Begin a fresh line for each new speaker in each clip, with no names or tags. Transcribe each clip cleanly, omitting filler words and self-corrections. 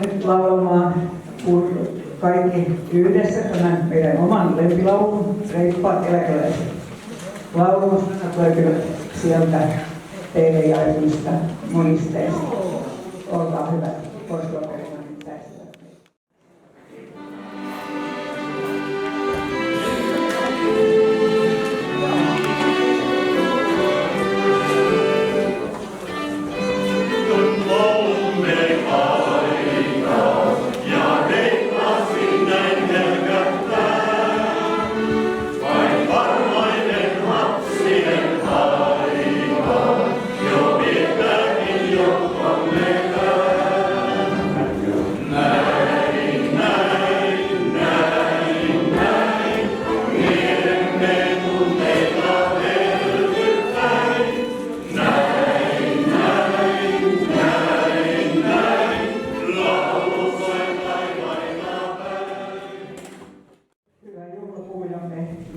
Nyt laulamaan kaikki yhdessä tämän meidän oman lempilaulun, Reippaat eläkeläiset. Laulusanat löytyvät sieltä teille jaetuista monisteista. Olkaa hyvät, Korsulaperimonin tästä.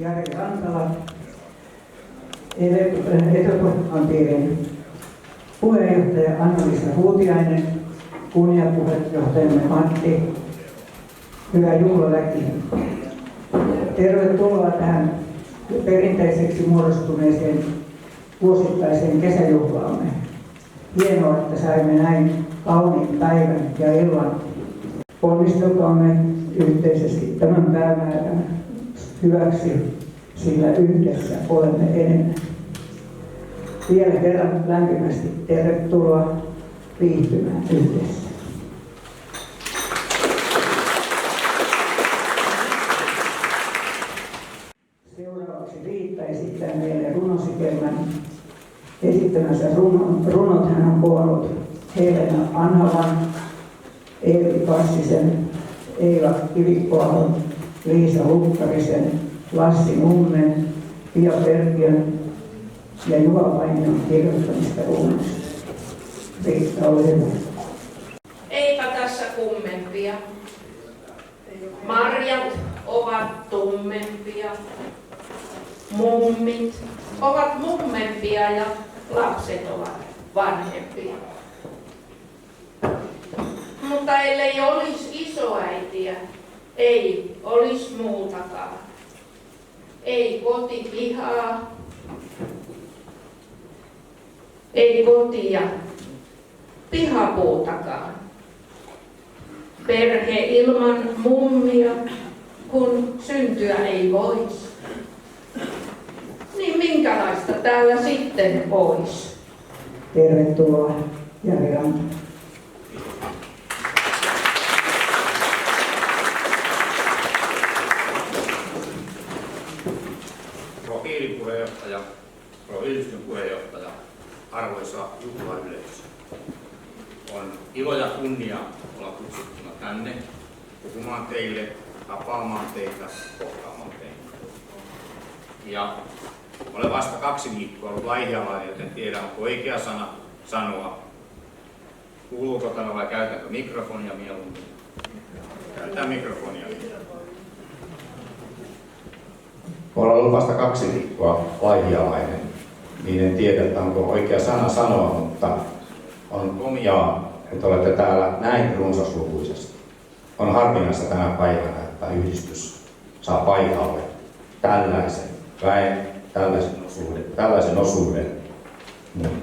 Jari Rantala, Etelä-Pohjanpiirin puheenjohtaja Anna-Liisa Huutiainen, kunniapuheenjohtajamme Matti, hyvä juhlaväki. Tervetuloa tähän perinteiseksi muodostuneeseen vuosittaiseen kesäjuhlaamme. Hienoa, että saimme näin kauniin päivän ja illan. Ponnistelkaamme yhteisesti tämän päämäärän hyväksi, sillä yhdessä olemme enemmän. Vielä kerran lämpimästi tervetuloa viihtymään yhdessä. Seuraavaksi Riitta esittää meille runosikelmän. Esittämänsä runot hän on koonnut Helena Anhalan, Eevi Passisen, Eila Kivikkoahon, Liisa Lukkarisen, Lassi Nummen, Pia Perkiön ja Juha Painion kirjoittamista runoista. Riitta, ole hyvä.
Eipä tässä kummempia. Marjat ovat tummempia. Mummit ovat mummempia ja lapset ovat vanhempia. Mutta ellei olisi isoäitiä, ei olisi muutakaan. Ei kotipihaa, ei kotia, pihapuutakaan. Perhe ilman mummia, kun syntyä ei voisi. Niin minkälaista täällä sitten olisi?
Tervetuloa, Jari Rantala.
Kielipuheenjohtaja, yhdistyksen puheenjohtaja, arvoisa juhlayleisö. On ilo ja kunnia olla kutsuttuna tänne puhumaan teille, tapaamaan teitä, kohtaamaan teitä. Ja olen vasta 2 viikkoa ollut laihialainen, joten tiedän, onko oikea sana sanoa. Kuuluuko tänne vai käytänkö mikrofonia mieluummin? Käytetään mikrofonia. Olen ollut vasta 2 viikkoa laihialainen, niin en tiedä, että onko oikea sana sanoa, mutta on omiaan, että olette täällä näin runsaslukuisesti. On harvinaista tänä päivänä, että yhdistys saa paikalle tällaisen väen, tällaisen osuuden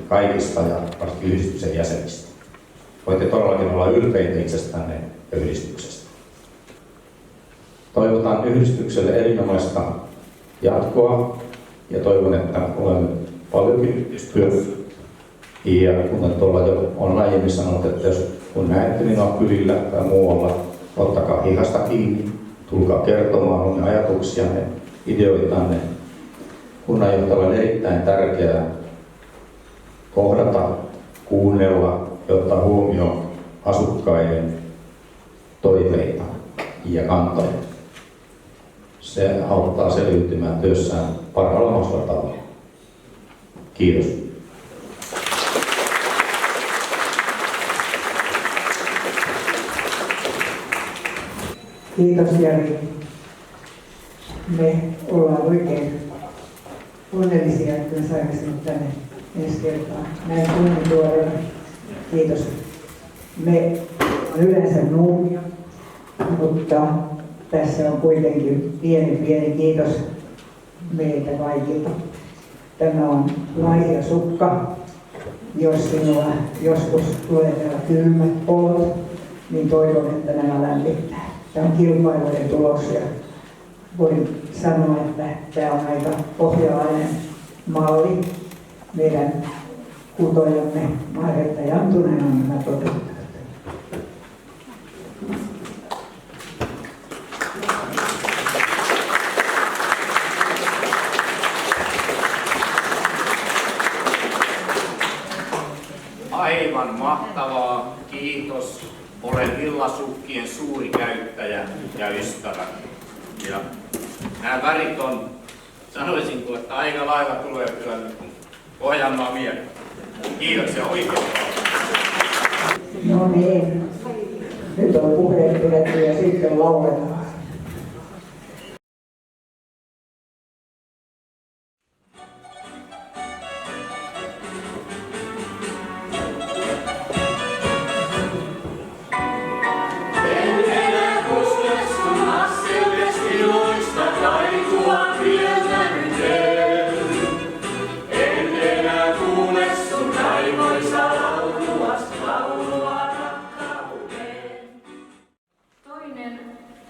kaikista ja varsinkin yhdistyksen jäsenistä. Voitte todellakin olla ylpeitä itsestänne ja yhdistyksestä. Toivotan yhdistykselle erinomaista jatkoa ja toivon, että olemme paljonkin yhteistyössä. Ja kuten tuolla jo on aiemmin sanonut, että kun näette minua kylillä tai muualla, ottakaa hihasta kiinni, tulkaa kertomaan omia ajatuksianne, ideoitanne. Kunnanjohtajalle on erittäin tärkeää kohdata, kuunnella ja ottaa huomioon asukkaiden toiveita ja kantoja. Se auttaa selviytymään työssään parhaalla mahdollisella tavalla. Kiitos.
Kiitos Jari. Me ollaan oikein onnellisia, että saimme sinut tänne ensi kertaa näin tuoreena. Kiitos. Me on yleensä nuumia, mutta tässä on kuitenkin pieni kiitos meiltä kaikilta. Tämä on Laihia sukka. Jos sinulla joskus tulee täällä kylmät olot, niin toivon, että nämä lämmittää. Tämä on kilpailujen tulos ja voin sanoa, että tämä on aika pohjalainen malli. Meidän kutojamme Marjatta Jantunen on nämä toteuttanut.
Aivan mahtavaa, kiitos. Olen villasukkien suuri käyttäjä ja ystävä. Ja nämä värit on, sanoisinko, että aika lailla tulee kyllä Pohjanmaan mieleen. Kiitoksia oikein paljon.
No niin, nyt on puheet pidetty ja sitten lauletaan.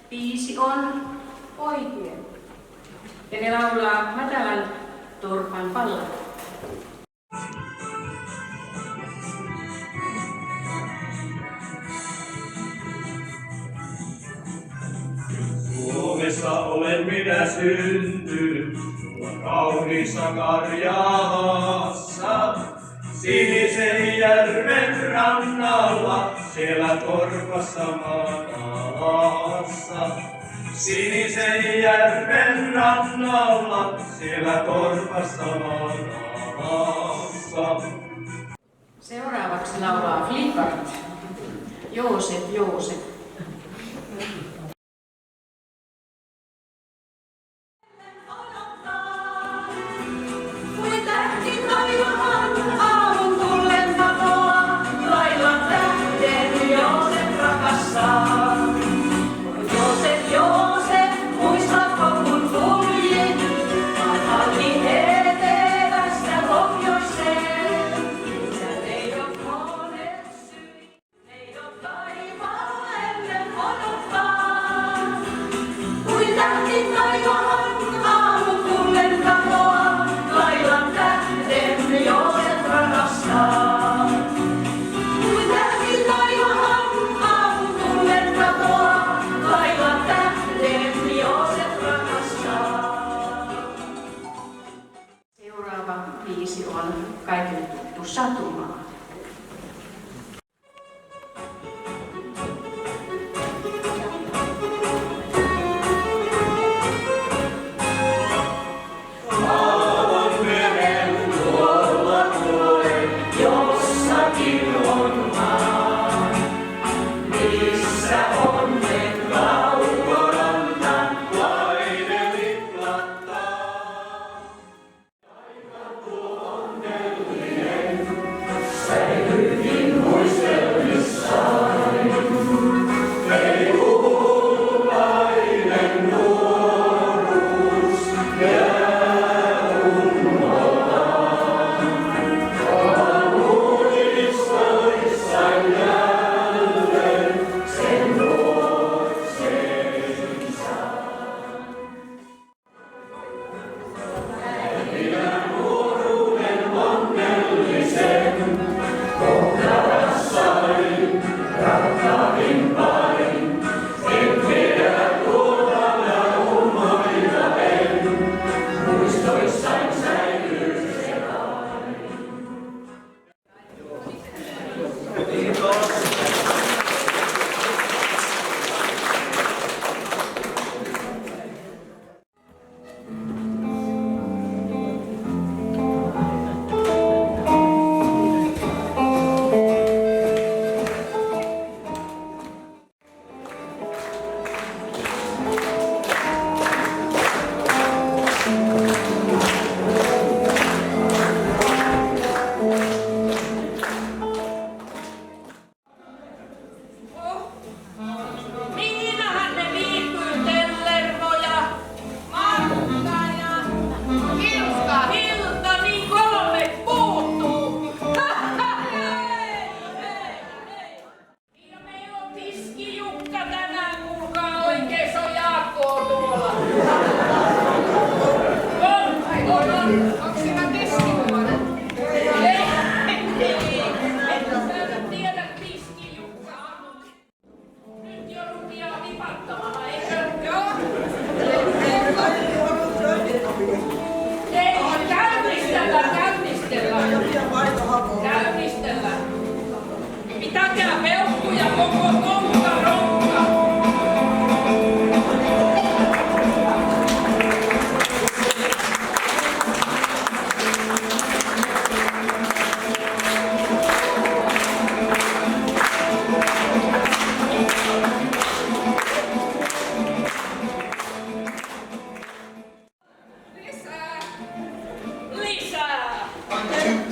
Biisi on Poikien. Ja ne laulaa Matalan torpan pallalla.
Suomessa olen minä syntynyt, kauniissa Karjalassa. Sinisen järven rannalla, siellä torpassa matalassa. Sinisen järven rannalla, siellä torpassa matalassa.
Seuraavaksi laulaa Flippart. Joosep, Joosep. Biisi on kaikille tuttu Satumaa.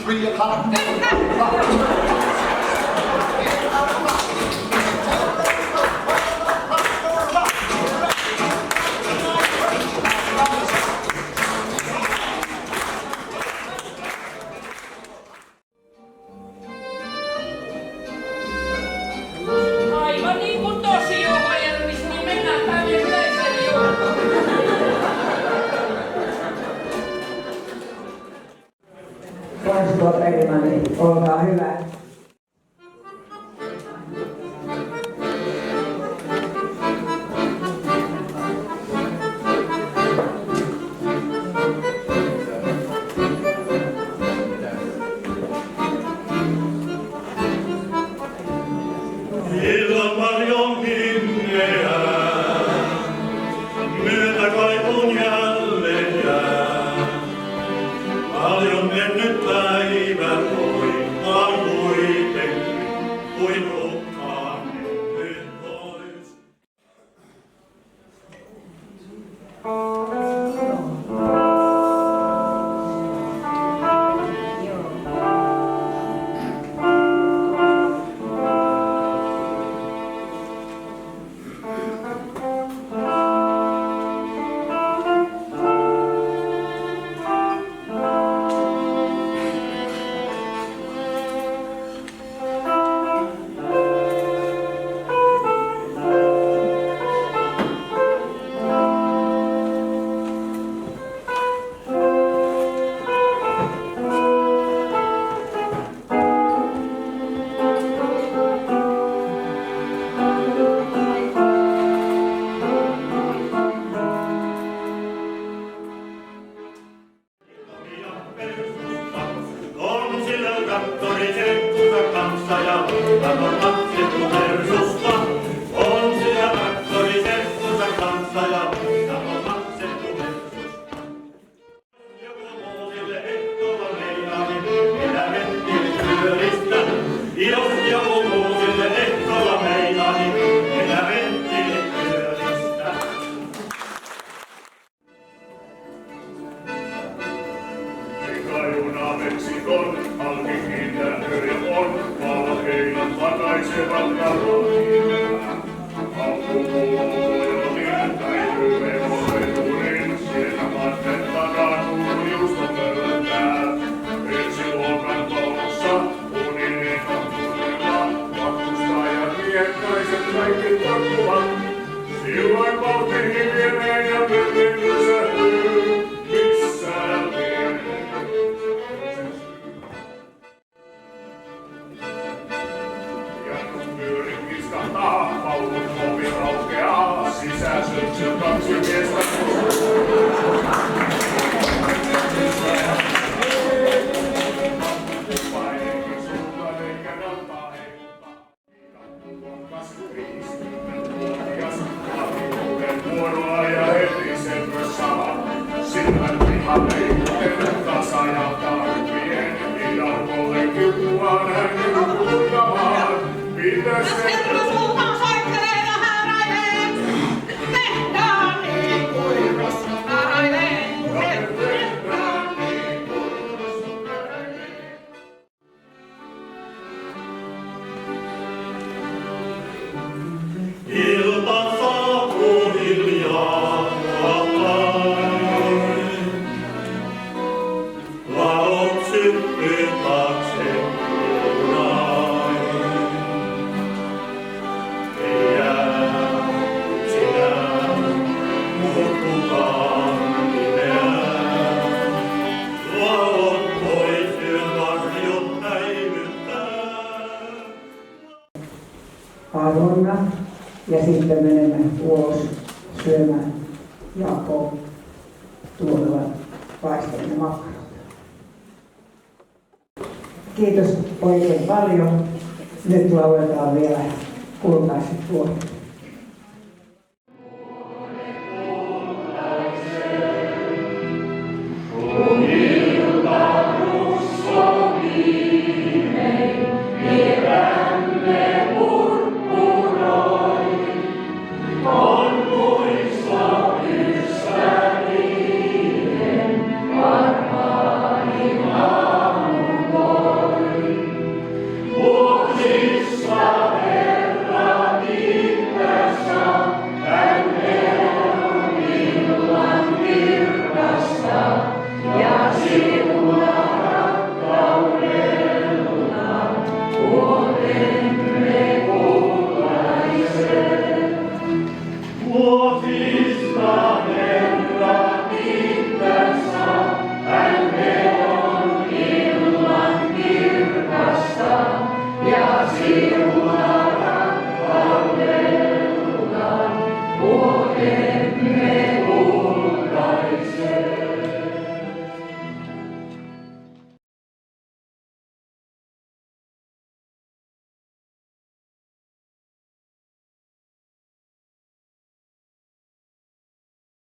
3 o'clock.
Aivan niin kuin tosi Juhojelmissa, niin mennään tänne yleisön juhlaan.
Loistavaa Perimani, olkaa hyvä.
Illan paljon himmeä, myötä kaipun jälleen jää. Paljon mennyt päivä voikaan kuitenkin, kuin hukkaan mennyt pois. On sillä traktori serkkunsa kanssa ja katon maksettu versusta. On sillä traktori serkkunsa kanssa ja katon maksettu versusta. Joku muu sille ehtolla meinaa, niin minä rettiin pyöristä. Jos joku muu sille ehtolla meinaa, niin minä rettiin pyöristä. Kajuna Meksikon halki kiintänyt ja on valheinat takaisevat jaloillaan. Alku kuuluu jo niin täytyy vemoreturin, sieltä vasten takanuu juusto pöytää. Ensiluokan koulussa uninen on tunnella, matkustajat miekkaiset kaikki takkuvat. Silloin vauhti hiljenee ja pyrkin pysähtyy, missään lienee. Pyörin kiskahtaa, paulun ovi raukeaa, sisäsyksyl 2 miestä painekin suuntaan eikä rantaa heiluttaa. Kasvukriisi, vuotias, läpi vuoroa ja heti sen myös sama. Silmät pihalle, kuten tasa ja tarpien, idalkolle kylkuaan hänen kuultamaan.
Herra sultan soittelee ja häräilee, tehdään niin kuin rosvokailee. Tehdään niin kuin rosvokailee.
Ilta saapuu hiljaa vapain. Valot syttyy taakse junain. Ei jää sinä, muut kukaan nimeää. Valot pois yön varjot häivyttää.
Aronna ja sitten menemme ulos syömään Jaakko tuolla paistaminen makkarat. Kiitos oikein paljon. Nyt lauletaan vielä kultaiset tuolit.